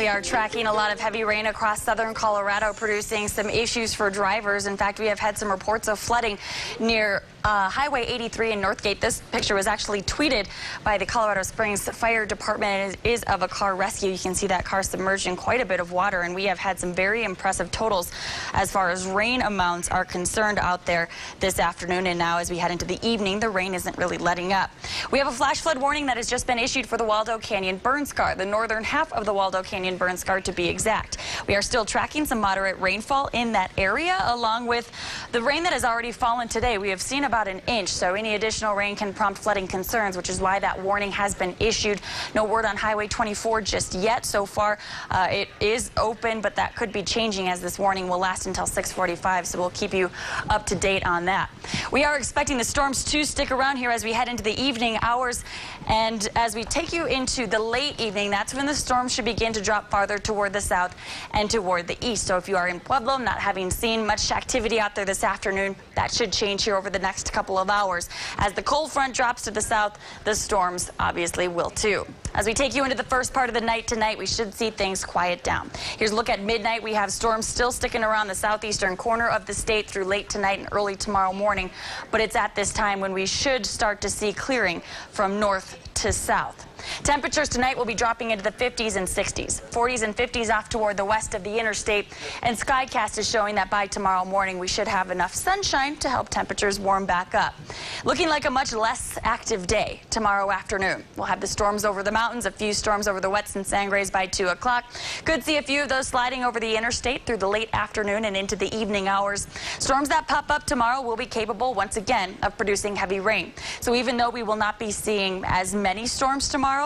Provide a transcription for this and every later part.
We are tracking a lot of heavy rain across southern Colorado, producing some issues for drivers. In fact, we have had some reports of flooding near Highway 83 in Northgate. This picture was actually tweeted by the Colorado Springs Fire Department and is of a car rescue. You can see that car submerged in quite a bit of water, and we have had some very impressive totals as far as rain amounts are concerned out there this afternoon. And now as we head into the evening, the rain isn't really letting up. We have a flash flood warning that has just been issued for the Waldo Canyon burn scar, the northern half of the Waldo Canyon burn scar to be exact. We are still tracking some moderate rainfall in that area, along with the rain that has already fallen today. We have seen about an inch, so any additional rain can prompt flooding concerns, which is why that warning has been issued. No word on Highway 24 just yet. So far, it is open, but that could be changing as this warning will last until 6:45, so we'll keep you up to date on that. We are expecting the storms to stick around here as we head into the evening hours, and as we take you into the late evening, that's when the storms should begin to drop farther toward the south and toward the east. So if you are in Pueblo, not having seen much activity out there this afternoon, that should change here over the next couple of hours. As the cold front drops to the south, the storms obviously will too. As we take you into the first part of the night tonight, we should see things quiet down. Here's a look at midnight. We have storms still sticking around the southeastern corner of the state through late tonight and early tomorrow morning, but it's at this time when we should start to see clearing from north to south. Temperatures tonight will be dropping into the 50s and 60s, 40s and 50s off toward the west of the interstate, and Skycast is showing that by tomorrow morning we should have enough sunshine to help temperatures warm back up. Looking like a much less active day tomorrow afternoon. We'll have the storms over the mountains, a few storms over the Wets and Sangres by 2 o'clock. Could see a few of those sliding over the interstate through the late afternoon and into the evening hours. Storms that pop up tomorrow will be capable once again of producing heavy rain. So even though we will not be seeing as many storms tomorrow,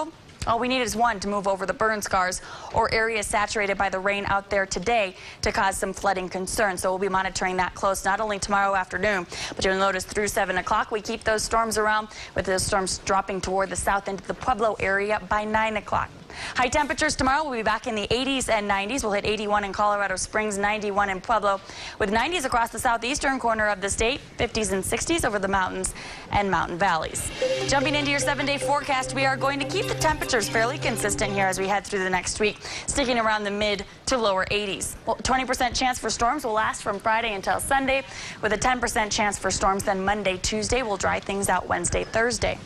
all we need is one to move over the burn scars or areas saturated by the rain out there today to cause some flooding concerns. So we'll be monitoring that close, not only tomorrow afternoon, but you'll notice through 7 o'clock we keep those storms around, with those storms dropping toward the south into the Pueblo area by 9 o'clock. High temperatures tomorrow will be back in the 80s and 90s. We'll hit 81 in Colorado Springs, 91 in Pueblo, with 90s across the southeastern corner of the state, 50s and 60s over the mountains and mountain valleys. Jumping into your 7-day forecast, we are going to keep the temperatures fairly consistent here as we head through the next week, sticking around the mid to lower 80s. Well, 20% chance for storms will last from Friday until Sunday, with a 10% chance for storms then Monday, Tuesday. We'll dry things out Wednesday, Thursday.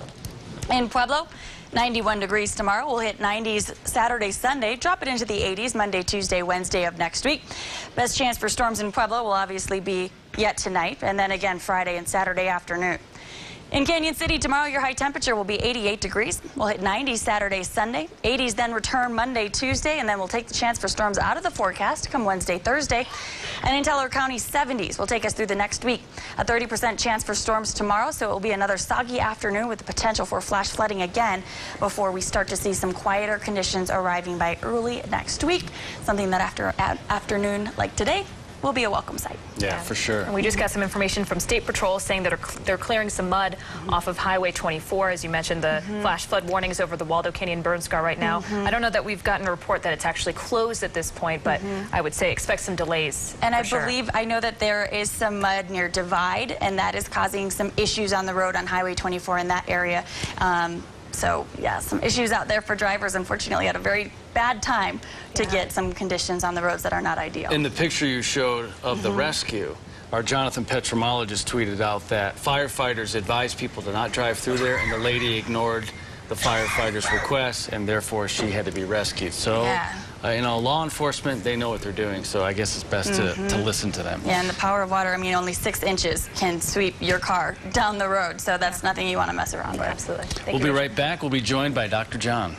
In Pueblo, 91 degrees tomorrow. We'll hit 90s Saturday, Sunday, drop it into the 80s Monday, Tuesday, Wednesday of next week. Best chance for storms in Pueblo will obviously be yet tonight, and then again Friday and Saturday afternoon. In Canyon City tomorrow, your high temperature will be 88 degrees. We'll hit 90s Saturday, Sunday. 80s then return Monday, Tuesday, and then we'll take the chance for storms out of the forecast come Wednesday, Thursday. And in Teller County, 70s will take us through the next week. A 30% chance for storms tomorrow, so it will be another soggy afternoon with the potential for flash flooding again before we start to see some quieter conditions arriving by early next week. Something that after afternoon like today will be a welcome sight. Yeah, for sure. And we just got some information from State Patrol saying that they're clearing some mud off of Highway 24. As you mentioned, the flash flood warnings over the Waldo Canyon burn scar right now. I don't know that we've gotten a report that it's actually closed at this point, but I would say expect some delays. And I know that there is some mud near Divide, and that is causing some issues on the road on Highway 24 in that area. So, yeah, some issues out there for drivers, unfortunately, at a very bad time to get some conditions on the roads that are not ideal. In the picture you showed of the rescue, our Jonathan Petromologist tweeted out that firefighters advised people to not drive through there, and the lady ignored the firefighters' request, and therefore she had to be rescued. So, you know, law enforcement, they know what they're doing, so I guess it's best to listen to them. Yeah, and the power of water, I mean, only 6 inches can sweep your car down the road, so that's nothing you want to mess around with. Absolutely. We'll be right back. We'll be joined by Dr. John.